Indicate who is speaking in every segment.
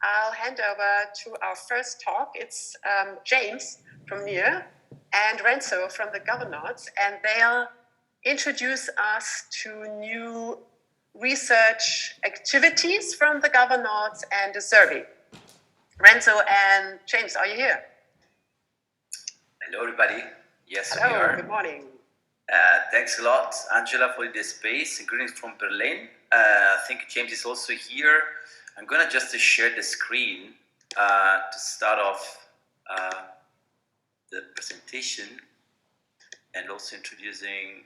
Speaker 1: I'll hand over to our first talk. It's James from NIR and Renzo from the Governauts, and they'll introduce us to new research activities from the Governauts and a survey. Renzo and James, are you here?
Speaker 2: Hello, everybody. Yes,
Speaker 1: Hello,
Speaker 2: we are.
Speaker 1: Good morning.
Speaker 2: Thanks a lot, Angela, for this space. Greetings from Berlin. I think James is also here. I'm going to just share the screen to start off the presentation and also introducing.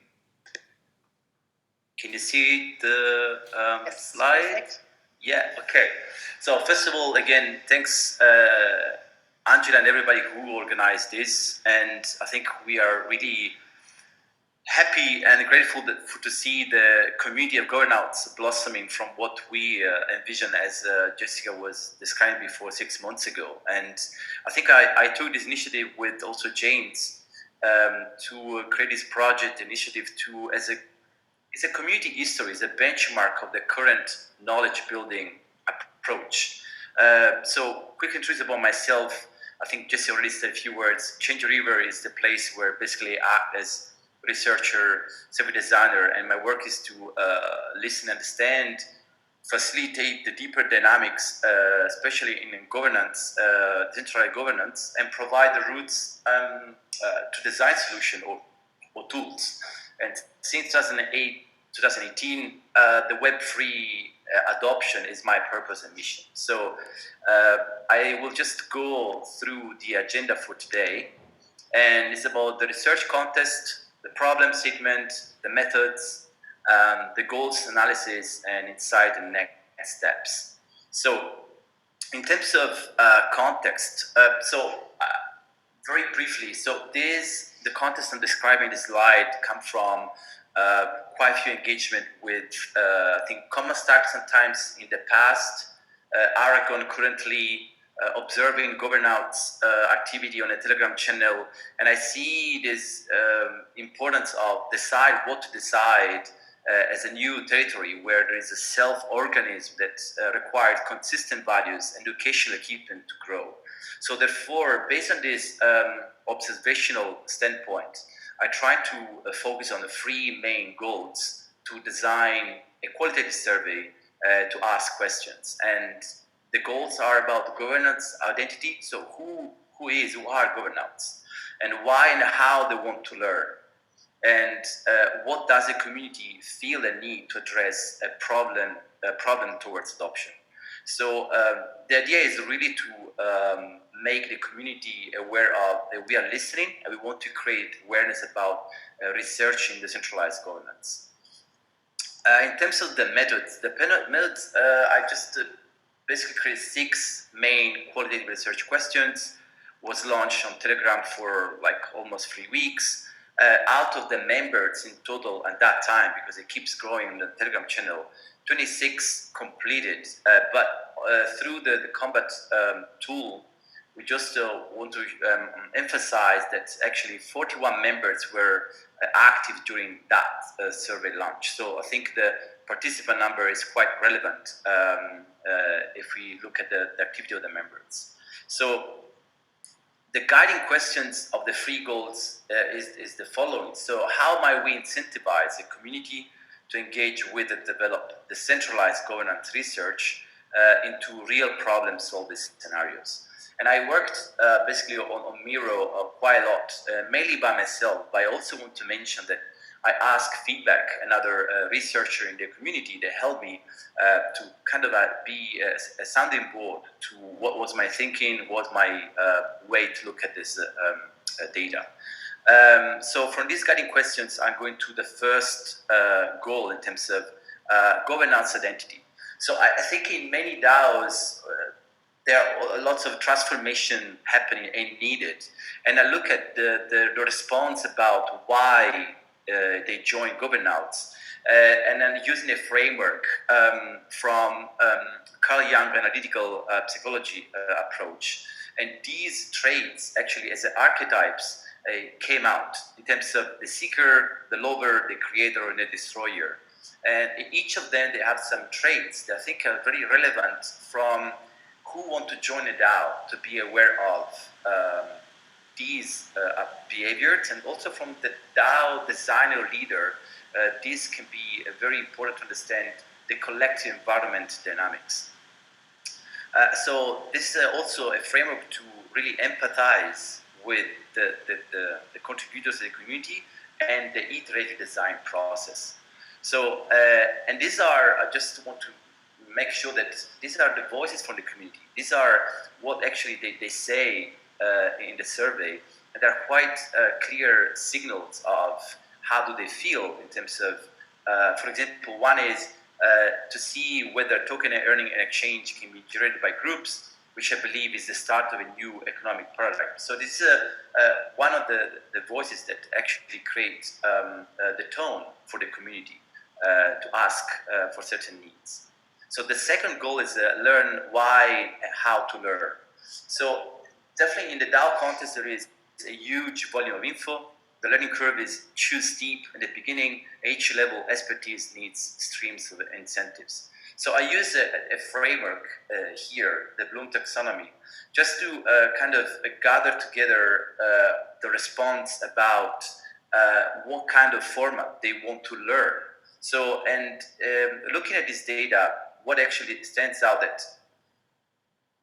Speaker 2: Can you see the
Speaker 1: Yes,
Speaker 2: slide?
Speaker 1: perfect.
Speaker 2: Yeah, okay. So first of all, again, thanks Angela and everybody who organized this. And I think we are really happy and grateful to see the community of Governauts blossoming from what we envisioned, as Jessica was describing before 6 months ago. And I think I took this initiative with also James to create this project initiative to it's a community history, it's a benchmark of the current knowledge building approach. So quick introduction about myself. I think Jesse already said a few words. Change River is the place where basically I act as researcher, survey designer, and my work is to listen, understand, facilitate the deeper dynamics, especially in governance, decentralized governance, and provide the roots to design solution or tools. And since 2018, the Web3 adoption is my purpose and mission. So I will just go through the agenda for today, and it's about the research contest, the problem statement, the methods, the goals analysis, and insight and next steps. So in terms of context, very briefly, so the contest I'm describing in this slide come from quite a few engagement with, I think, Common Stack sometimes in the past, Aragon currently, observing Governauts activity on a Telegram channel, and I see this importance of what to decide as a new territory where there is a self-organism that requires consistent values and educational equipment to grow. So therefore, based on this observational standpoint, I try to focus on the three main goals to design a qualitative survey to ask questions. And the goals are about governance identity. So who are governance, and why and how they want to learn, and what does a community feel the need to address a problem towards adoption. So the idea is really to make the community aware of that we are listening, and we want to create awareness about researching decentralized governance. In terms of the methods, I just basically created 6 main qualitative research questions, was launched on Telegram for like almost 3 weeks. Out of the members in total at that time, because it keeps growing on the Telegram channel, 26 completed, but through the combat tool, we just want to emphasize that actually 41 members were active during that survey launch. So I think the participant number is quite relevant if we look at the activity of the members. So the guiding questions of the 3 goals is the following. So how might we incentivize the community to engage with and develop decentralized governance research into real problem-solving scenarios? And I worked basically on Miro quite a lot, mainly by myself, but I also want to mention that I asked feedback, another researcher in the community that helped me to kind of be a sounding board to what was my thinking, what my way to look at this data. So from these guiding questions, I'm going to the first goal in terms of governance identity. So I think in many DAOs, there are lots of transformation happening and needed. And I look at the response about why they join Governauts, and then using a framework from Carl Jung analytical psychology approach. And these traits actually as archetypes came out in terms of the seeker, the lover, the creator, and the destroyer. And each of them, they have some traits that I think are very relevant from who want to join a DAO to be aware of these behaviors, and also from the DAO designer leader, this can be very important to understand the collective environment dynamics. So this is also a framework to really empathize with the contributors of the community and the iterative design process. So, and these are, I just want to make sure that these are the voices from the community. These are what actually they say in the survey, and there are quite clear signals of how do they feel in terms of, for example, one is to see whether token earning and exchange can be generated by groups, which I believe is the start of a new economic paradigm. So this is one of the voices that actually creates the tone for the community to ask for certain needs. So the second goal is learn why and how to learn. So definitely in the DAO context, there is a huge volume of info. The learning curve is too steep in the beginning. Each level expertise needs streams of incentives. So I use a framework here, the Bloom taxonomy, just to kind of gather together the response about what kind of format they want to learn. So, and looking at this data, what actually stands out that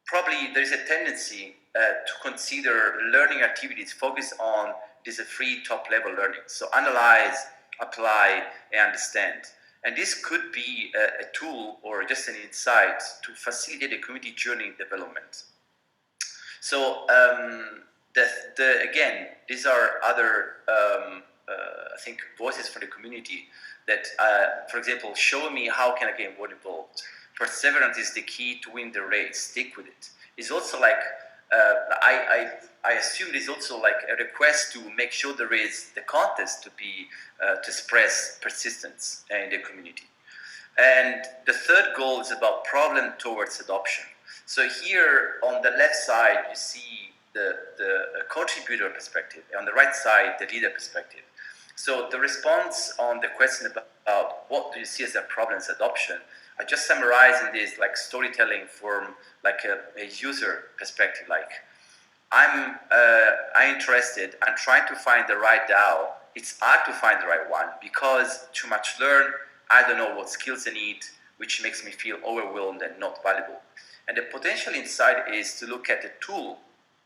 Speaker 2: probably there is a tendency to consider learning activities focused on this free top-level learning. So analyze, apply, and understand. And this could be a tool or just an insight to facilitate the community journey development. So again, these are other, I think, voices for the community that, for example, show me how can I get more involved. Perseverance is the key to win the race. Stick with it. It's also like, I assume it's also like a request to make sure there is the contest to be to express persistence in the community. And the third goal is about problem towards adoption. So here on the left side, you see the contributor perspective. On the right side, the leader perspective. So the response on the question about what do you see as a problem as adoption, I just summarize in this like storytelling from like a user perspective, like I'm interested, I'm trying to find the right DAO. It's hard to find the right one because too much learn, I don't know what skills I need, which makes me feel overwhelmed and not valuable. And the potential insight is to look at a tool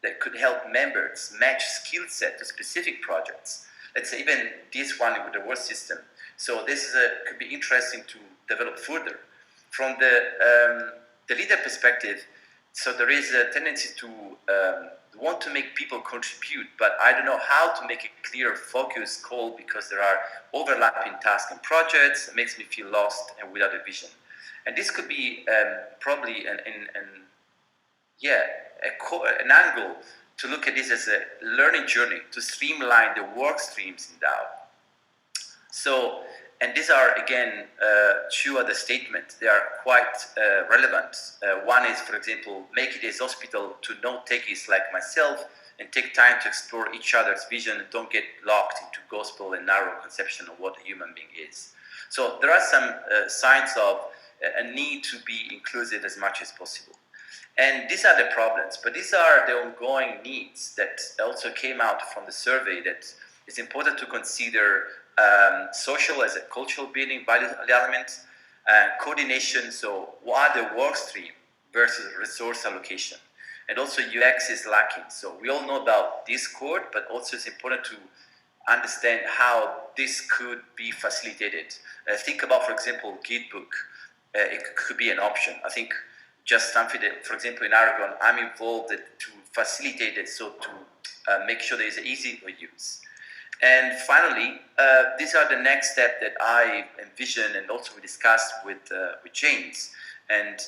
Speaker 2: that could help members match skill set to specific projects. Let's say even this one with the reward system. So this is could be interesting to develop further. From the leader perspective, so there is a tendency to want to make people contribute, but I don't know how to make a clear focus call because there are overlapping tasks and projects. It makes me feel lost and without a vision. And this could be probably an angle to look at this as a learning journey to streamline the work streams in DAO. So, and these are again two other statements. They are quite relevant. One is, for example, make it as hospital to no-takees like myself and take time to explore each other's vision and don't get locked into gospel and narrow conception of what a human being is. So there are some signs of a need to be inclusive as much as possible. And these are the problems, but these are the ongoing needs that also came out from the survey that it's important to consider social as a cultural building value element, coordination, so what are the work stream versus resource allocation. And also UX is lacking. So we all know about Discord, but also it's important to understand how this could be facilitated. Think about, for example, Gitbook. It could be an option. I think just something that, for example, in Aragon, I'm involved to facilitate it, so to make sure there is easy to use. And finally, these are the next step that I envision and also we discussed with James. And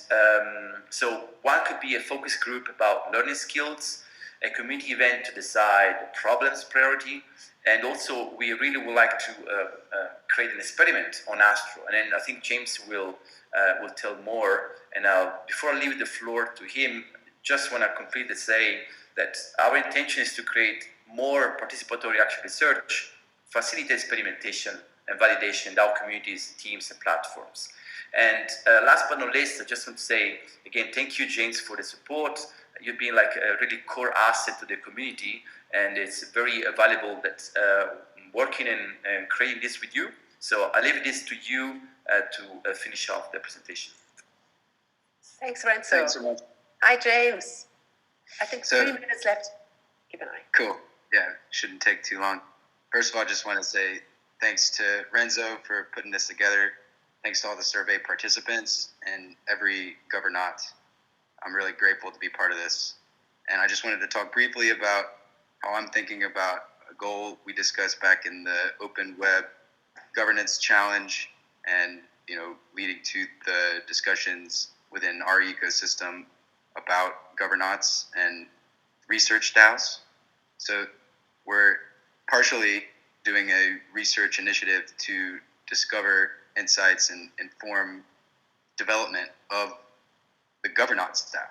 Speaker 2: so one could be a focus group about learning skills, a community event to decide problems priority, and also we really would like to create an experiment on Astro. And then I think James will tell more. And before I leave the floor to him, just want to complete the say that our intention is to create more participatory action research, facilitate experimentation and validation in our communities, teams, and platforms. And last but not least, I just want to say, again, thank you, James, for the support. You've been like a really core asset to the community, and it's very valuable that working and creating this with you. So I leave this to you to finish off the presentation.
Speaker 1: Thanks, Renzo.
Speaker 3: Thanks so much.
Speaker 1: Hi, James. I think 3 minutes left. Keep an eye.
Speaker 3: Cool. Yeah, shouldn't take too long. First of all, I just want to say thanks to Renzo for putting this together. Thanks to all the survey participants and every Governaut. I'm really grateful to be part of this. And I just wanted to talk briefly about how I'm thinking about a goal we discussed back in the Open Web Governance Challenge and, leading to the discussions within our ecosystem about Governauts and research DAOs. So we're partially doing a research initiative to discover insights and inform development of the Governauts DAO.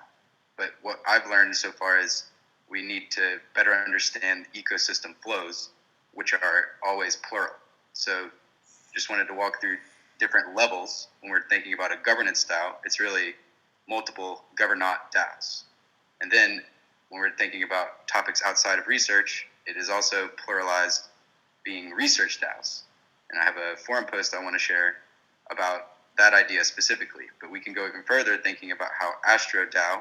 Speaker 3: But what I've learned so far is we need to better understand ecosystem flows, which are always plural. So just wanted to walk through different levels. When we're thinking about a governance DAO, it's really multiple Governaut DAOs. And then when we're thinking about topics outside of research, it is also pluralized, being research DAOs. And I have a forum post I want to share about that idea specifically. But we can go even further, thinking about how Astro DAO,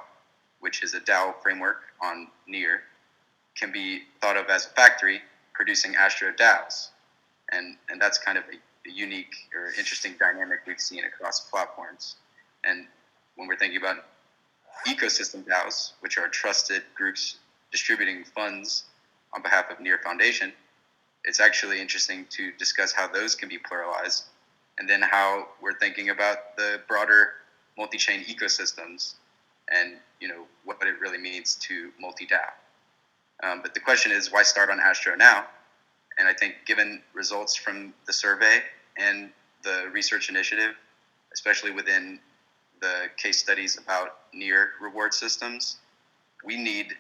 Speaker 3: which is a DAO framework on Near, can be thought of as a factory producing Astro DAOs. And that's kind of a unique or interesting dynamic we've seen across platforms. And when we're thinking about ecosystem DAOs, which are trusted groups distributing funds on behalf of Near Foundation, it's actually interesting to discuss how those can be pluralized, and then how we're thinking about the broader multi-chain ecosystems and what it really means to multi-DAO. But the question is, why start on Astro now? And I think given results from the survey and the research initiative, especially within the case studies about Near reward systems, we need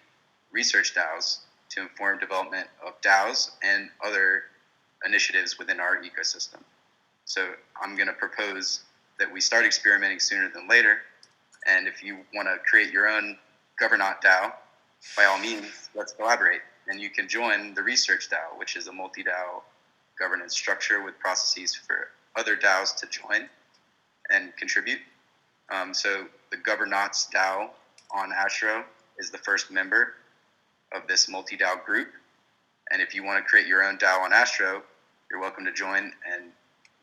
Speaker 3: research DAOs to inform development of DAOs and other initiatives within our ecosystem. So I'm going to propose that we start experimenting sooner than later. And if you want to create your own Governaut DAO, by all means, let's collaborate. And you can join the Research DAO, which is a multi-DAO governance structure with processes for other DAOs to join and contribute. So the Governauts DAO on Astro is the first member of this multi-DAO group. And if you want to create your own DAO on Astro, you're welcome to join. And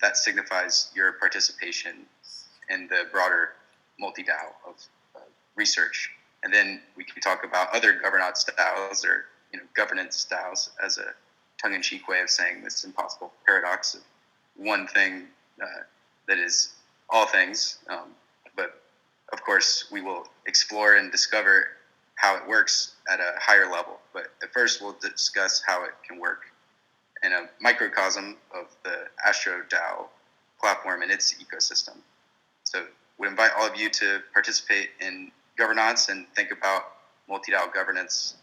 Speaker 3: that signifies your participation in the broader multi-DAO of research. And then we can talk about other Governauts DAOs or governance DAOs as a tongue-in-cheek way of saying this impossible paradox of one thing that is all things. But of course, we will explore and discover how it works at a higher level. But at first, we'll discuss how it can work in a microcosm of the Astro DAO platform and its ecosystem. So we invite all of you to participate in Governance and think about multi-DAO governance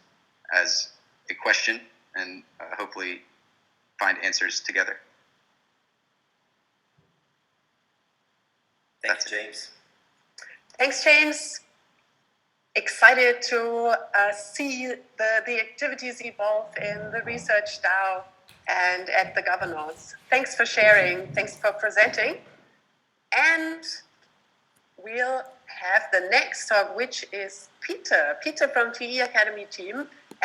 Speaker 3: as a question and hopefully find answers together.
Speaker 2: Thanks, James.
Speaker 1: Thanks, James. Excited to see the activities evolve in the Research DAO and at the Governauts. Thanks for sharing. Thanks for presenting. And we'll have the next talk, which is Peter from TE Academy team.